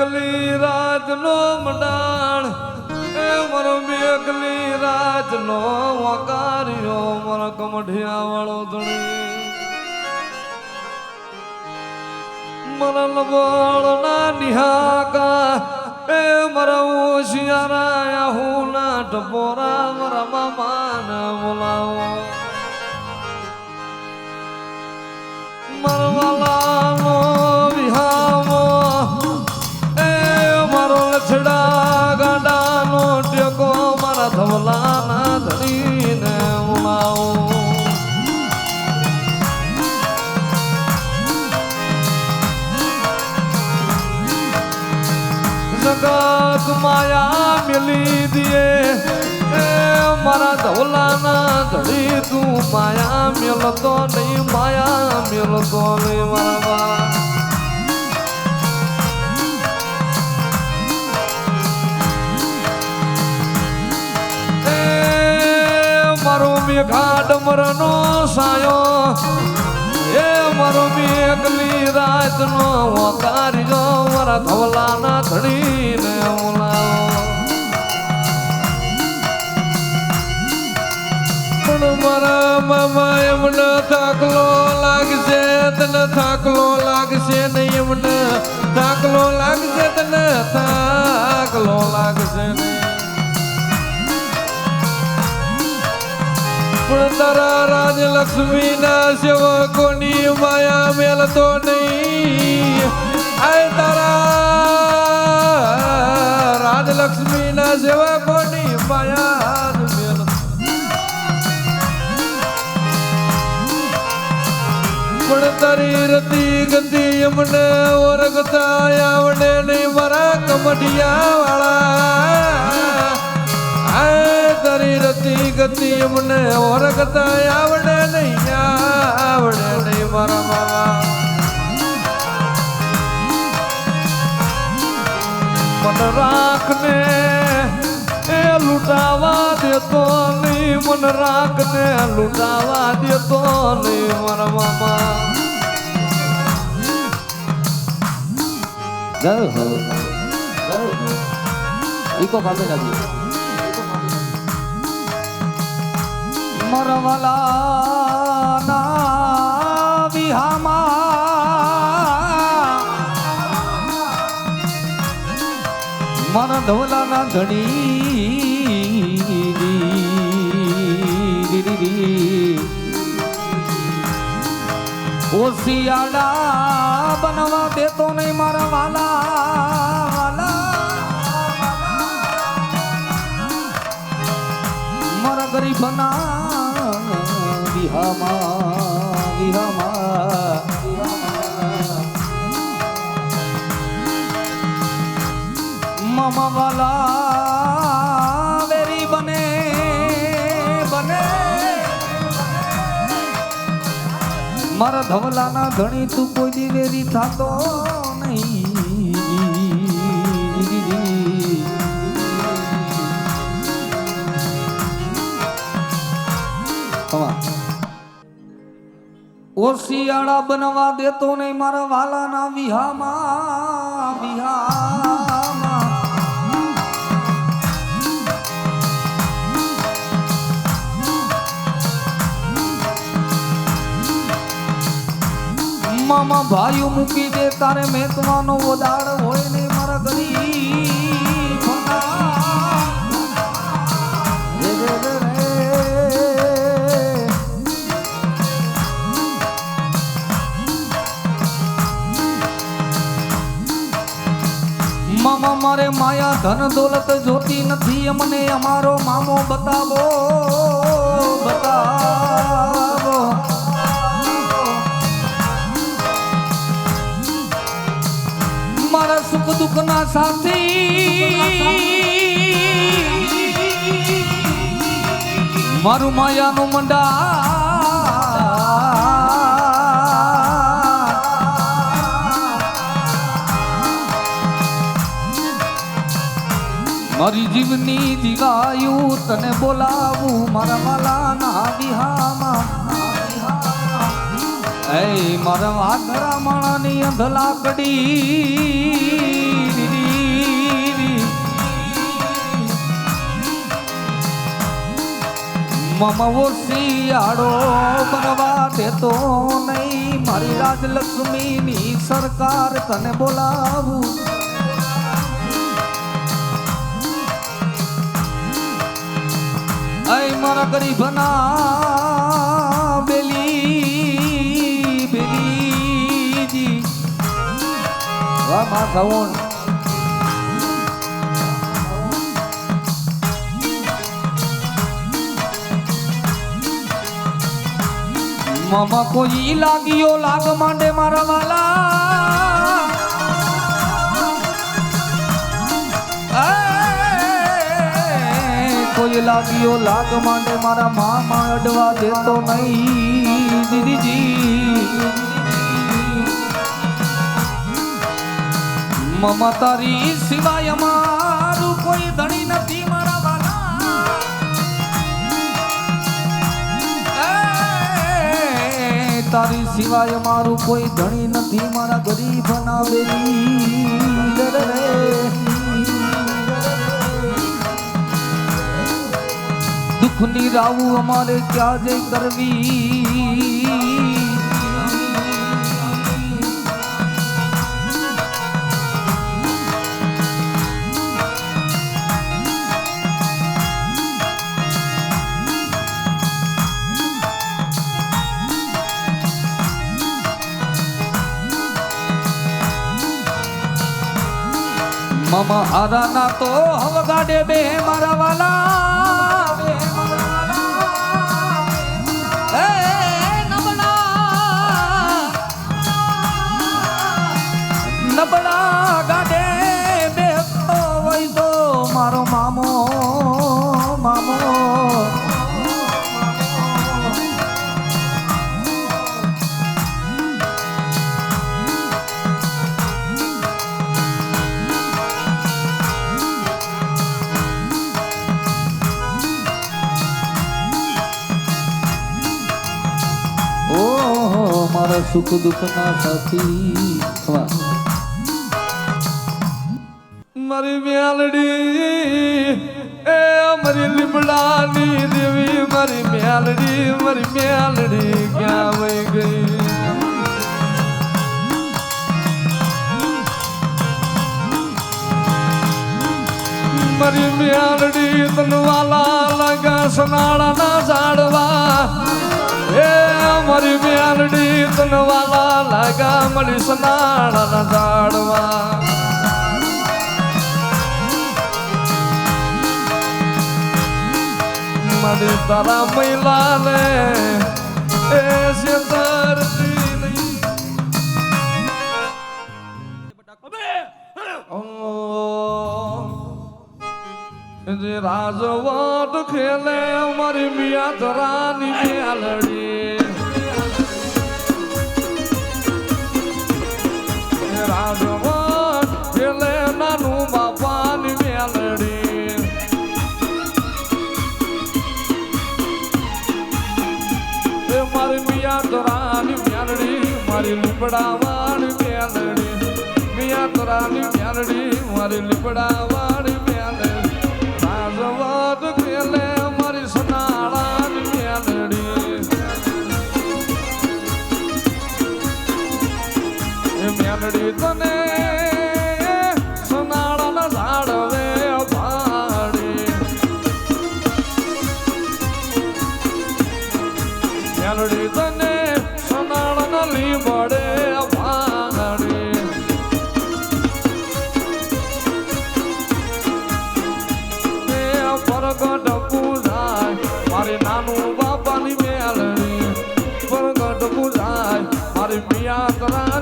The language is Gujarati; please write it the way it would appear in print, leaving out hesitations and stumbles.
મેઘલી રાજનો મંડાણ એ મારો મેઘલી રાજનો વકાર્યો મારા કમઢિયા વાળો ધણી મારા લબોળના નિહાકા એ મારા ઓશિયારા હું ના ટપોરા મારા મામાને બોલાવો મરવાલાનો વિહામો એ મારો લછડા ગાડાનો ટેકો મારા ધવલાના ધણીને બોલાવો જગત માયા મિલી દિયે એ મારા ધવલાના ધડી તું માયા મેલતો નહીં માયા મેલતો નહીં મારા એ મારો મેઘા ડમરનો સાયો એ મારો મેઘલી રાતનો વકાર્યો મારા ધવલાના ધડીને બોલાવો પણ મારા મામા એમને થાકલો લાગશે તને થાકલો લાગશે નહીં એમને થાકલો લાગશે તને થાકલો લાગશે નહીં પણ તારા રાજલક્ષ્મી ના સેવકોની માયા મેલતો નહીં આય તારા રાજલક્ષ્મી ના સેવકોની માયા મેલતો પણ તારી રતી ગતિ એમને ઓરગતા આવડે નહીં મારા કમઢિયા વાળા તારી રતી ગતિ એમને ઓરગતા આવડે નહીં મારા મામા મન રાખને એ લૂંટાવા દેતો નહીં મન રાખને લૂંટાવા દેતો નહીં મારા મામા ઈકો કાપે લાગી મરવાલાના વિહામાં મારા ધવલાના ધણી ઓશિયાળા બનવા દેતો નહીં મારા વાલા મારા ગરીબના વિહામાં મામા વાલા વેરી બને મારા ધવલાના ધણી તું કોઈ દી વેરી થાતો નહીં ઓશિયાળા બનવા દેતો નહીં મારા વાલાના વિહામાં મામા ભાઈઓ મૂકી દે તારે મેકવાનો વધાર હોય નહીં મારા ગરીબ મામા મારે માયા ધન દોલત જોતી નથી અમને અમારો મામો બતાવો મારા સુખ દુઃખ ના સાથી મારું માયાનું મંડા મારી જીવની દીવાયું તને બોલાવું મારા વાલાના વિહામાં એ મારા વાઘરા માણાની અંધલા કડી મમવો શિયાળો બનવા દેતો નહીં મારી રાજલક્ષ્મીની સરકાર તને બોલાવું અય મારા ગરીબના બેલીજી વાહ મા સાવણ મામા કોઈ લાગ્યો લાગ માંડે મારા વાલા કોઈ લાગ્યો લાગ માંડે મારા મામા અડવા દેતો નહીં દીદીજી મામા તારી સિવાય મારું કોઈ ધણી નથી મારા તારી સિવાય મારું કોઈ ધણી નથી મારા ગરીબ બનાવેલી દુઃખની રાવું અમારે ક્યાં જઈ કરવી મામા હારા ના તો હવ ગાડે બે મારા વાલા નબળા ગાડે બે હોય તો મારો મામો મામો મારા સુખ દુઃખ ના સાથી મારી મ્યાલડી એ મારી લીમડાની દેવી મારી મ્યાલડી ક્યાં વહી ગઈ મારી મ્યાલડી તનવાલા લગા સનાળા ના ઝાડવા એ મારી મ્યાલડી તનવાલા લગા મળી સનાળા ના ઝાડવા મારી તારા મહિલા ને એ શેતરતી નહીં જે રાજવટ ખેલે મારી મિયા ધરાની મ્યાલડી રાજવટ ખેલે નાનું બાપાની મ્યાલડી મારી મિયા તરાની મ્યાલડી મારી લીપડાવાળી મ્યાલડી મિયા તરાની મ્યાલડી મારી લીપડાવાળી મ્યાલડી રાજવટ ખેલે મારી સનાળાની મ્યાલડી એ મ્યાલડી તને સનાળાના ઝાડવે ભાડી મ્યાલડી તને સનાળાના લીંબડે ભાંગડી પરગટ પૂજાય મારી નાનું બાપાની મ્યાલડી પરગટ પૂજાય મારી મિયા તરા